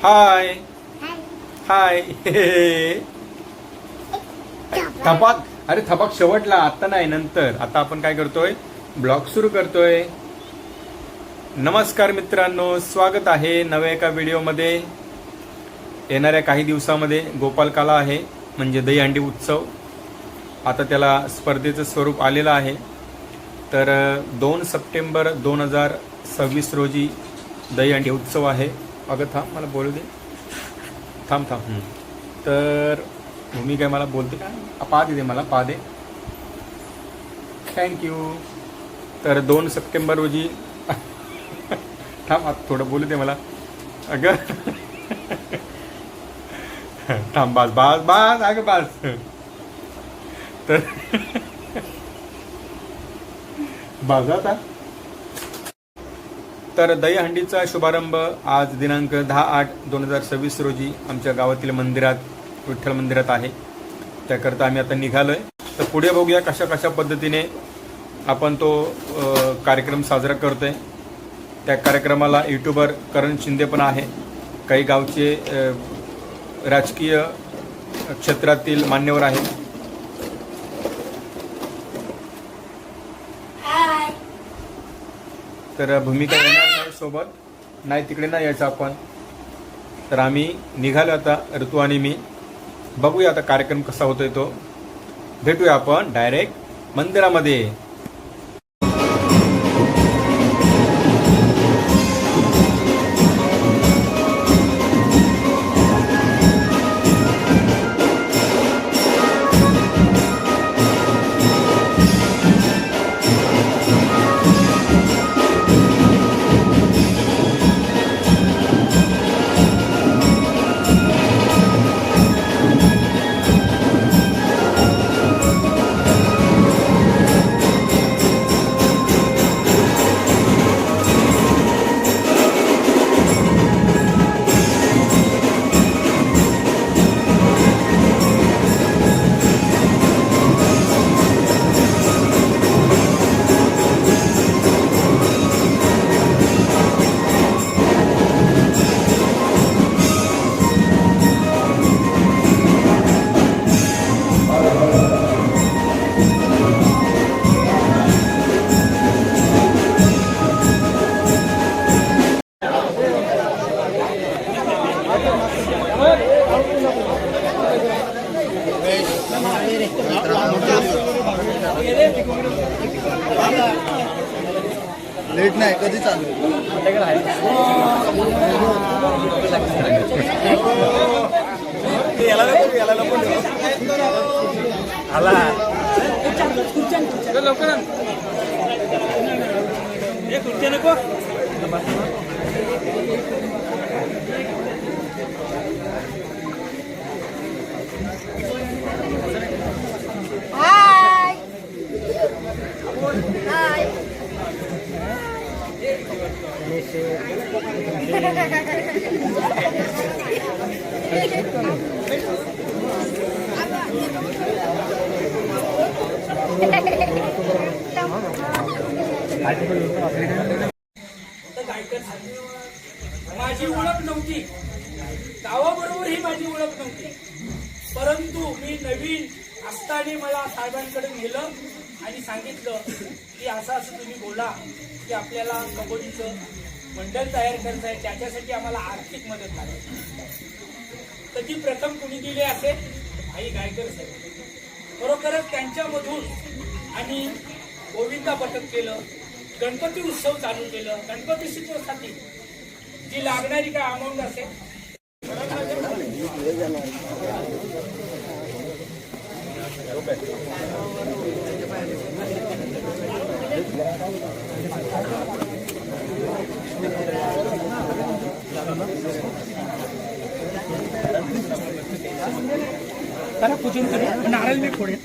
हाय हाय. थपाक. अरे थपाक शेवटला, आता नाही, नंतर. आता आपण काय करतोय, ब्लॉग सुरू करतोय. नमस्कार मित्रांनो, स्वागत आहे नव्या एका व्हिडिओमध्ये. येणाऱ्या काही दिवसामध्ये गोपालकाला आहे, म्हणजे दहीहंडी उत्सव. आता त्याला स्पर्धेचं स्वरूप आलेलं आहे. तर 2 सप्टेंबर 2026 रोजी दहीहंडी उत्सव आहे. अगं थांब, मला बोलू दे. थांब. तर भूमी काय मला बोलते का, पा दे मला, पा दे. थँक्यू. तर 2 सप्टेंबर रोजी थांब, आता थोडं बोलू दे मला. अगं थांब, बास अगं बास. तर बाजा आता. तर दहीहंडीचा शुभारंभ आज दिनांक 10/8/2026 रोजी आमच्या गावातील मंदिरात, विठ्ठल मंदिरात आहे. त्याकरता आम्ही आता निघालोय. तर पुढे बघूया कशा पद्धतीने आपण तो कार्यक्रम साजरा करतोय. त्या कार्यक्रमाला यूट्यूबर करण शिंदे पण आहे. काही गावचे राजकीय क्षेत्रातील मान्यवर आहेत. तर भूमिका येणार नाही सोबत, नाही तिकडे नाही यायचं आपण. तर आम्ही निघालो आता, ऋतू आणि मी. बघूया आता कार्यक्रम कसा होतोय तो. भेटूया आपण डायरेक्ट मंदिरामध्ये. लेट नाही, कधी चालू लवकर नको. माझी ओळख नव्हती, गावाबरोबर ही माझी ओळख नव्हती. परंतु मी नवीन असताना मला साहेबांकडे नेलं आणि सांगितलं की असं तुम्ही बोला की आपल्याला कबड्डीचं मंडळ तयार करायचं आहे, त्याच्यासाठी आम्हाला आर्थिक मदत लागेल. तर ती प्रथम कुणी दिली असेल, आई गायकर साहेब. खरोखरच त्यांच्यामधून आणि गोविंदा पथक केलं, गणपती उत्सव चालू केलं. गणपती शिकवण्यासाठी जी लागणारी काय अमाऊंट असेल, त्याला पूजन करूया, नारळ मी फोडेल.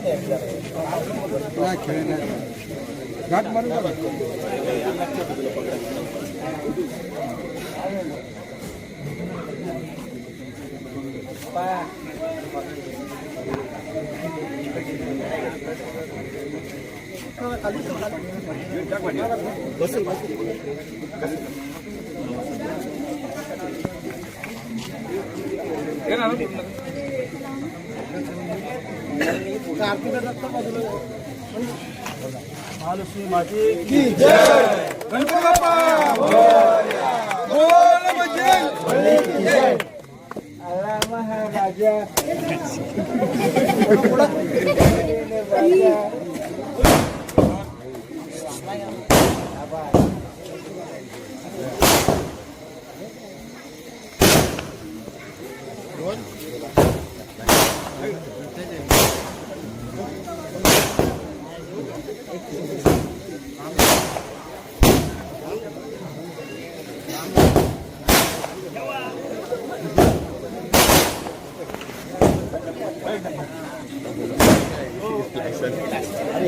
नाही खेळ नाही घाट मारून टाका. बसेल महालक्ष्मी माते की जय. गणपती बाप्पा मोरया. बोल बजरंग की जय. आला महाराजा.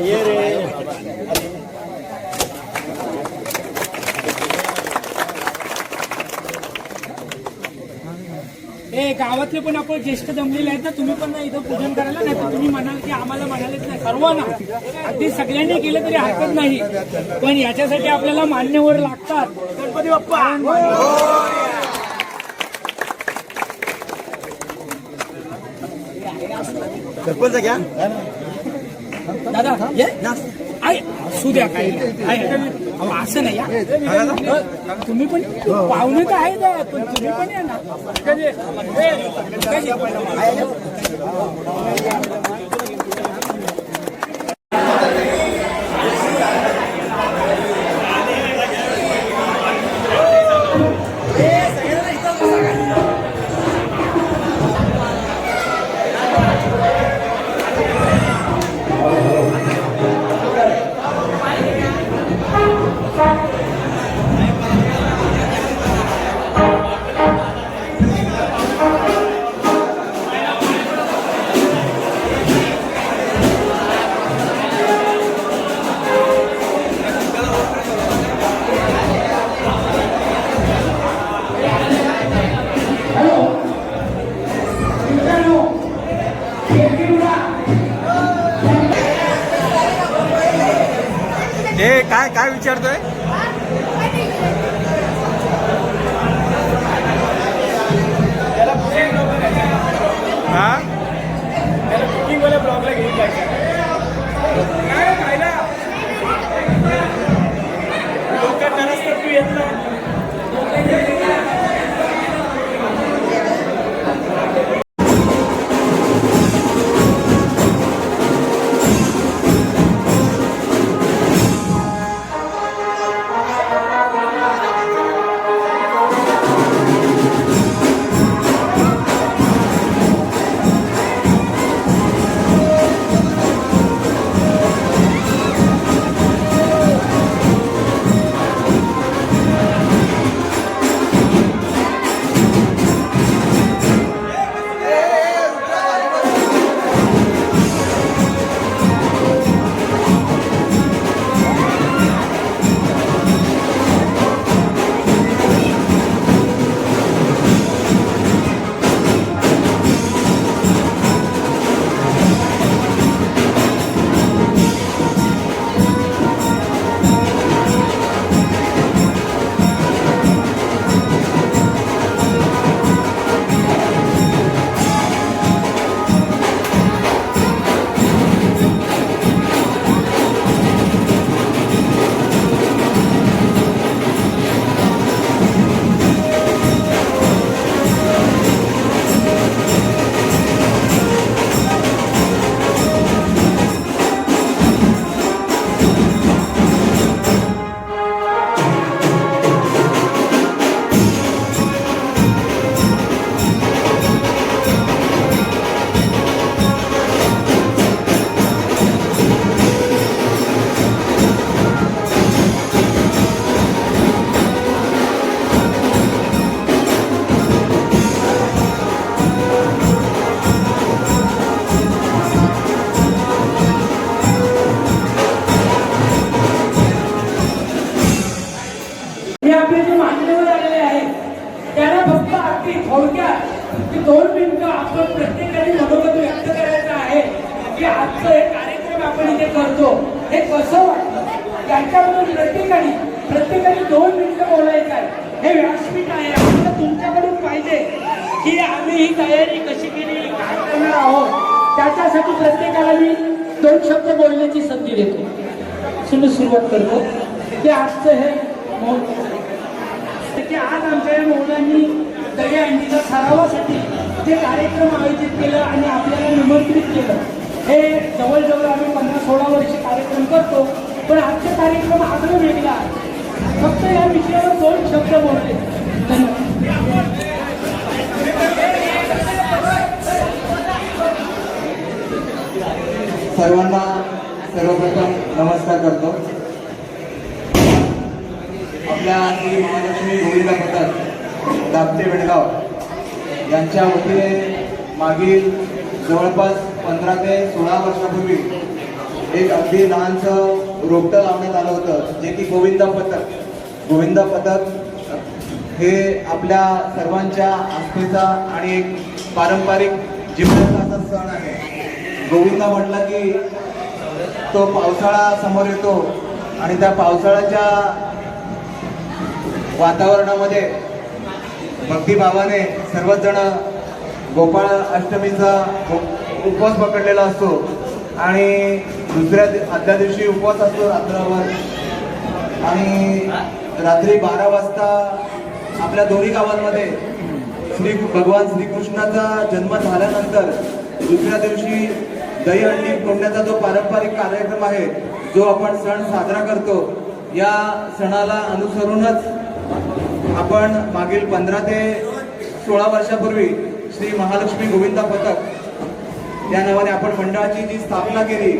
ये रे. ए गावातले पण आपण ज्येष्ठ जमलेले आहेत ना, तुम्ही पण ना इथं पूजन करायला, नाही तर तुम्ही म्हणाल की आम्हाला म्हणालेच नाही. सर्वांना अगदी सगळ्यांनी केलं तरी हरकत नाही, पण याच्यासाठी आपल्याला मान्यवर लागतात. गणपती बाप्पा. सरपंच घ्या दादा ये आहे असू द्या काही अहो, असं नाही या. तुम्ही पण पाहुणे तर आहे ना, पण तुम्ही पण या ना. हे काय काय विचारतोय? हा बुकिंगवाल्या ब्लॉगला घेऊन जायचं काय खायला लोक तरच तर तू येत नाही. आपण प्रत्येकाने मनोगत व्यक्त करायचं आहे की आजचं हे कार्यक्रम आपण इथे करतो हे कसं वाटतं याच्याबद्दल प्रत्येकाने 2 मिनिटं बोलायचं आहे. हे व्यासपीठ आहे, आपल्याला तुमच्याकडून पाहिजे की आम्ही ही तयारी कशी केली, काय करणार आहोत. त्याच्यासाठी प्रत्येकाला मी 2 शब्द बोलण्याची संधी देतो. सुरुवात करतो की आजचं हे की आज आमच्या या मौलांनी दहीहंडीच्या सरावासाठी जे कार्यक्रम आयोजित केलं आणि आपल्याला निमंत्रित केलं, हे जवळजवळ आम्ही 15-16 वर्ष कार्यक्रम करतो, पण आजचा कार्यक्रम आगळं वेगळा आहे. फक्त या विषयावर 2 शब्द बोलले. धन्यवाद. सर्वांना सर्वप्रथम नमस्कार करतो. आपल्या श्री महालक्ष्मी गोविंद पथक दापटे बेडगाव यांच्या वतीने मागील जवळपास 15 ते 16 वर्षापूर्वी एक अगदी लहानसं रोपटं लावण्यात आलं होतं, जे की गोविंद पथक हे आपल्या सर्वांच्या आस्थेचा आणि एक पारंपरिक जिवंत असा सण आहे. गोविंद म्हटलं की तो पावसाळा समोर येतो आणि त्या पावसाळ्याच्या वातावरणामध्ये भक्तिभावाने सर्वच जण गोपाळ अष्टमीचा उपवास पकडलेला असतो आणि आदल्या दिवशी उपवास असतो रात्रभर. आणि रात्री 12 वाजता आपल्या दोन्ही गावांमध्ये भगवान श्रीकृष्णाचा जन्म झाल्यानंतर दुसऱ्या दिवशी दहीहंडी फोडण्याचा जो पारंपरिक कार्यक्रम आहे, जो आपण सण साजरा करतो, या सणाला अनुसरूनच आपण मागील 15 ते 16 वर्षापूर्वी श्री महालक्ष्मी गोविंद पथक या नावाने आपण मंडळाची जी स्थापना केली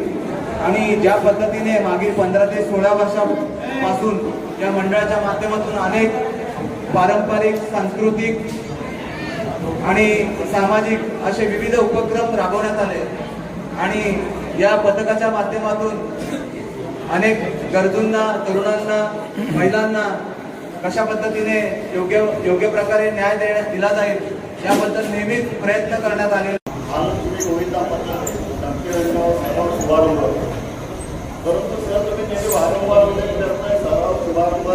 आणि ज्या पद्धतीने मागील 15 ते 16 वर्षापासून या मंडळाच्या माध्यमातून अनेक पारंपरिक, सांस्कृतिक आणि सामाजिक असे विविध उपक्रम राबवण्यात आले आणि या पथकाच्या माध्यमातून अनेक गरजूंना, तरुणांना, महिलांना कशा पद्धतीने योग्य प्रकारे न्याय दिला जाईल याबद्दल नेहमीच प्रयत्न करण्यात आले. परंतु सर तुम्ही नेहमी वारंवार करताय सराव शुभारंभ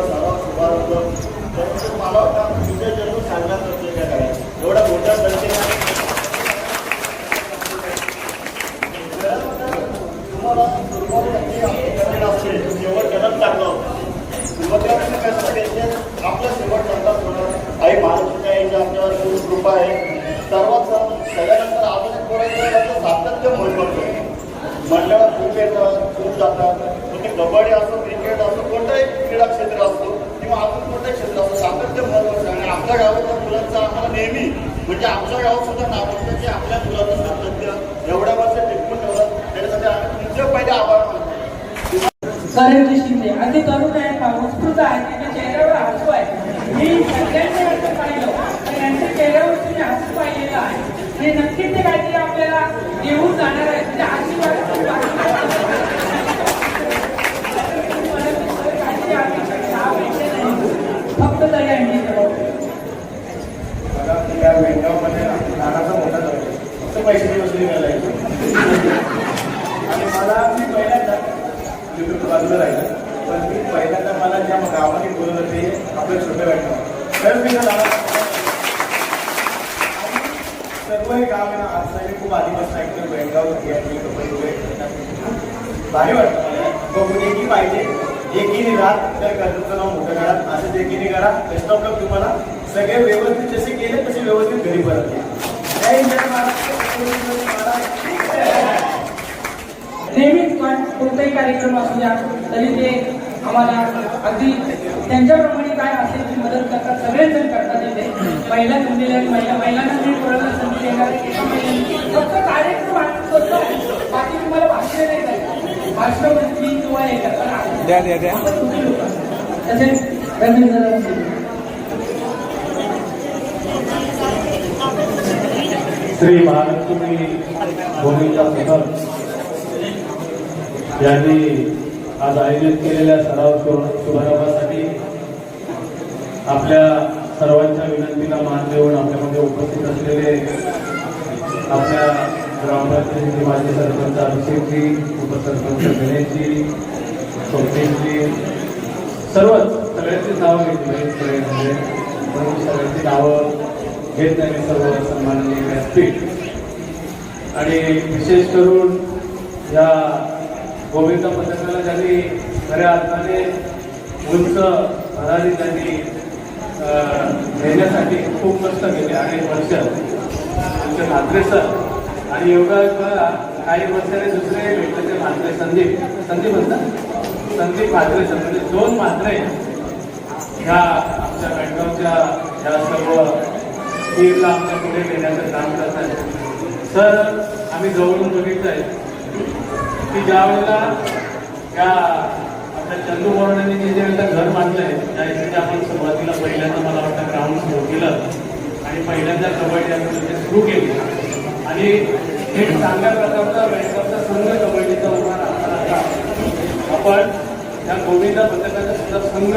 परंतु मला वाटतं तुझ्या जन्म सांगण्यात नसते काय एवढ्या मोठ्या संख्येने तुम्हाला सुरुवात असते शेवट जन्म चांगला होता. सुरुवातीला कसं टेन्शन आपला शेवट चांगला होणार आई महालक्ष्मीच्या आईच्या आपल्यावर खूप कृपा आहे. सर्वात सगळ्यानंतर आपण बोलायचं सातत्य महत्वाचं मंडळात खूप येतात, खूप जातात. मग ते कबड्डी असो, क्रिकेट असो, कोणताही क्रीडा क्षेत्र असतो किंवा अजून कोणताही क्षेत्र असतो, सातत्य महत्वाचं आहे. आणि आपल्या गावाच्या मुलांचं आम्हाला नेहमी म्हणजे आमच्या गावात सुद्धा नाव असतं की आपल्या मुलाचं सातत्य एवढ्या वर्ष टिकून ठेवलं, त्याच्यासाठी आम्ही तुमचे पहिले आभार मानतो. करण शिंदे अगदी तरुण आहे, उत्स्फूर्त आहे, त्याच्या चेहऱ्यावर हसू आहे. मी सगळ्यांचे अर्थ पाहिलं आणि त्यांच्या चेहऱ्यावरती मी हसू पाहिलेलं आहे. हे नक्कीच ते काहीतरी आपल्याला घेऊन जाणार आहे. म्हणजे आशीर्वाद फक्त दहीहंडी या बेंगावमध्ये नानाचा मोठा झाला फक्त पैसे वसुली करायचे आणि मला मी पहिल्यांदा युट्यूब बाजूला राहिलं, पण मी पहिल्यांदा मला ज्या गावाने बोलत होते आपलं छोटं बेंगाव तर मी सर्व हे गाव आहे ना. आज मी खूप आधीपासून ऐकतो बेंगाव भारी वाटतं मला. बघून एकी पाहिजे, एकीने राहत तर कर्जचं नाव मोठं करा, असंच एकीने करा. बेस्ट ऑफ लक तुम्हाला. सगळे व्यवस्थित जसे केले तसे व्यवस्थित घरी परत या. नेहमीच कोणताही कार्यक्रम असू द्या तरी ते आम्हाला अगदी त्यांच्याप्रमाणे काय असेल ती मदत करतात, सगळेजण करतात. इथे महिला जुळलेल्या महिलांना मी कोणाला संधी देणार फक्त कार्यक्रम बाकी तुम्हाला भाषण नाही करायचं. भाषण म्हणजे किंवा हे करतात तसेच रवींद्र श्री महालक्ष्मी गोविंद पथक यांनी आज आयोजित केलेल्या सराव शुभारंभासाठी आपल्या सर्वांच्या विनंतीला मान देऊन आपल्यामध्ये उपस्थित असलेले आपल्या ग्रामपंचायतीचे माजी सरपंच अभिषेकजी, उपसरपंच गणेशजी, स्वप्नीलजी, सगळ्यांची नावं घेतली म्हणजे म्हणून सगळ्यांची नावं घेत नाही सर्व सन्माननीय व्यासपीठ. आणि विशेष करून या गोविंद पथकाला ज्यांनी खऱ्या अर्थाने उंच भरारी त्यांनी नेण्यासाठी खूप कष्ट केले अनेक वर्ष. आमचे म्हात्रे सर आणि योगा काही वर्षाने दुसरे भेटले ते म्हात्रे संदीप म्हात्रे सर म्हणजे 2 म्हात्रे ह्या आमच्या बेळगावच्या या सर्व टीमला आमच्या पुढे नेण्याचं काम करत आहेत. सर आम्ही जवळून बघितलं आहे की ज्या वेळेला या आपल्या चंदू मोरणांनी जे वेळेला घर बांधलं आहे त्या इथे आपण सुरुवातीला पहिल्यांदा मला वाटतं ग्राउंड सुरू केलं आणि पहिल्यांदा कबड्डी आपण तिथे सुरू केली आणि एक चांगल्या प्रकारचा बेळगावचा संघ कबड्डीचा उभा राहताना आपण या गोविंदा पथकाचा सुद्धा संघ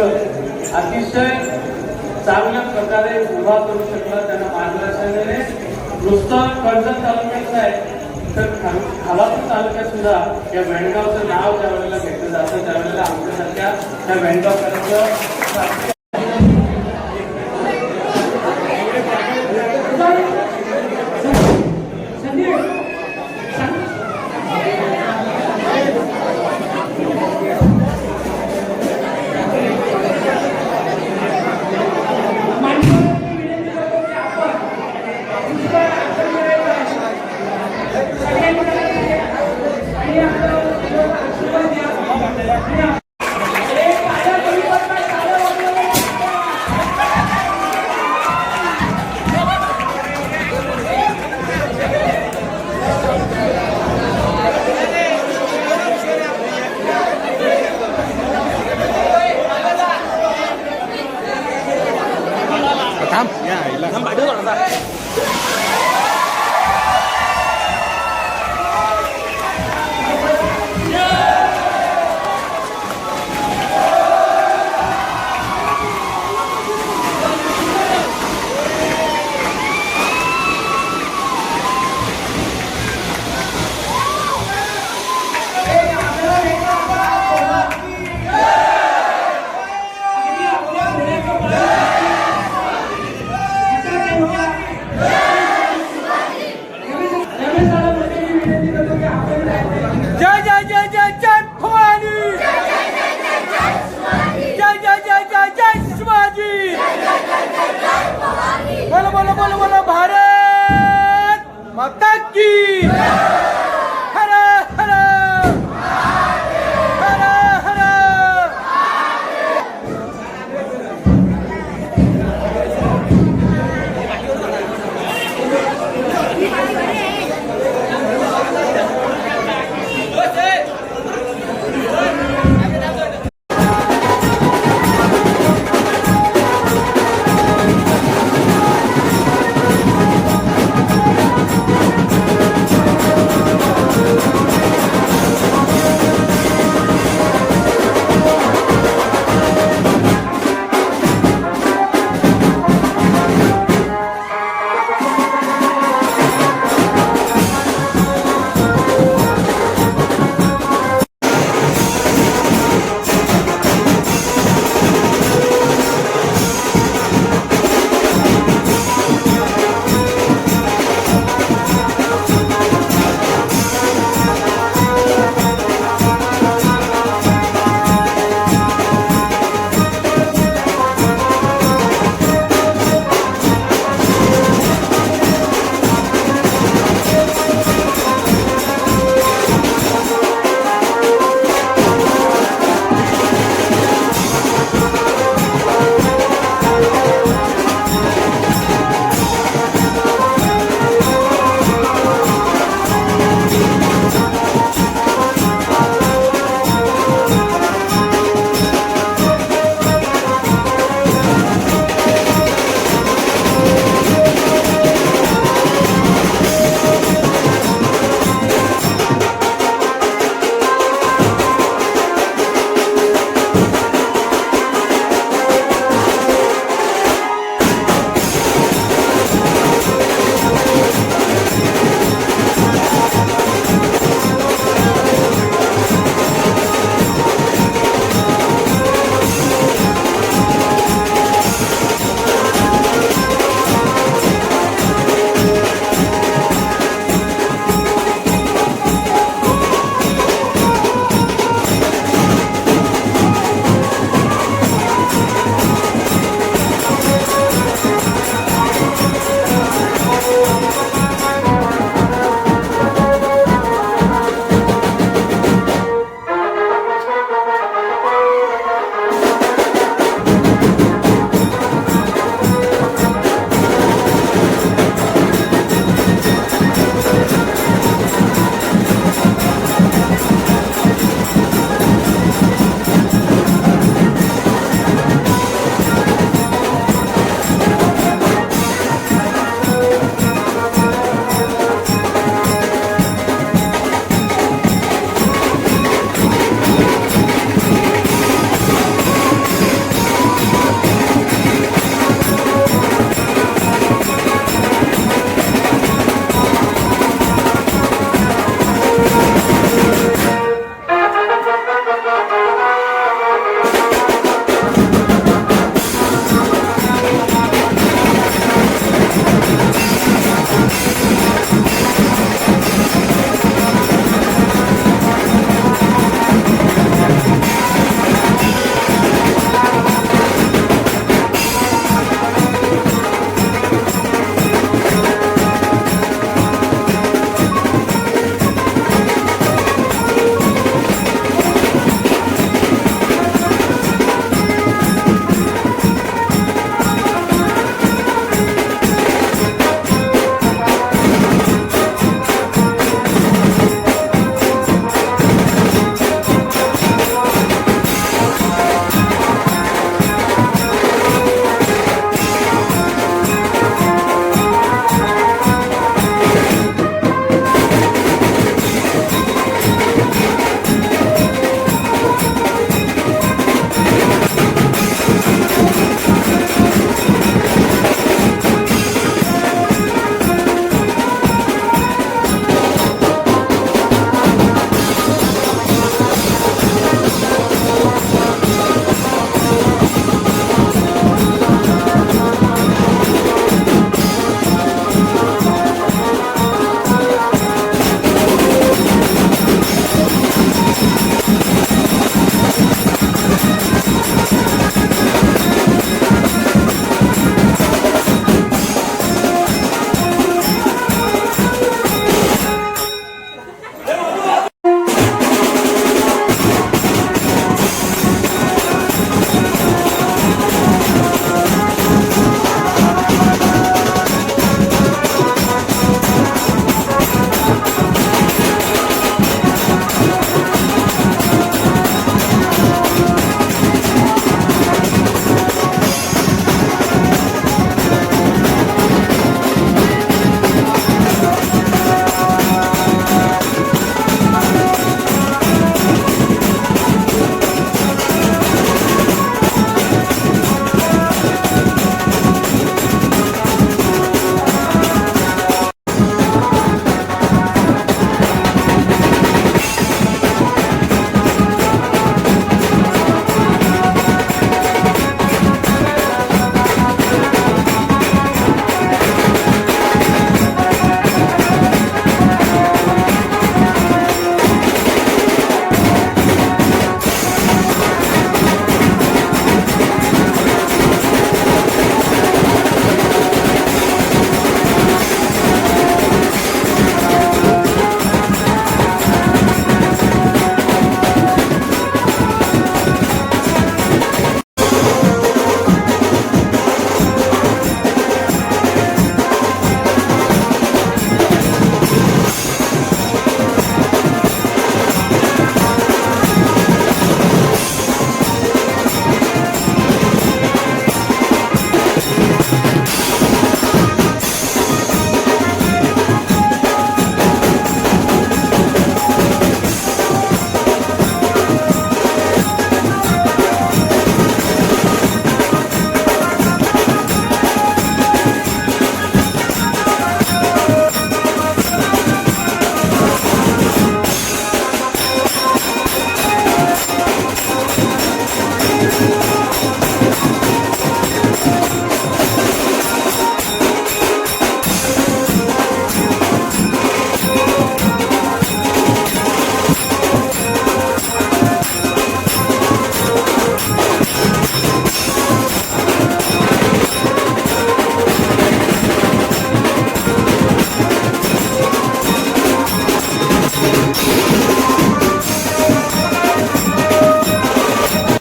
अतिशय चांगल्या प्रकारे उभा करू शकला. त्यांना मार्गदर्शनाने नुसतं कर्जत तालुक्याचं आहे तर खालापूर तालुक्यात सुद्धा या बेळगावचं नाव ज्या वेळेला घेतलं जातं त्यावेळेला आमच्यासारख्या त्या बेळगावकरांचं जय जय जय जय जय भवानी, जय जय जय जय जय शिवाजी, बोलो बोलो बोलो बोलो भारत माता की.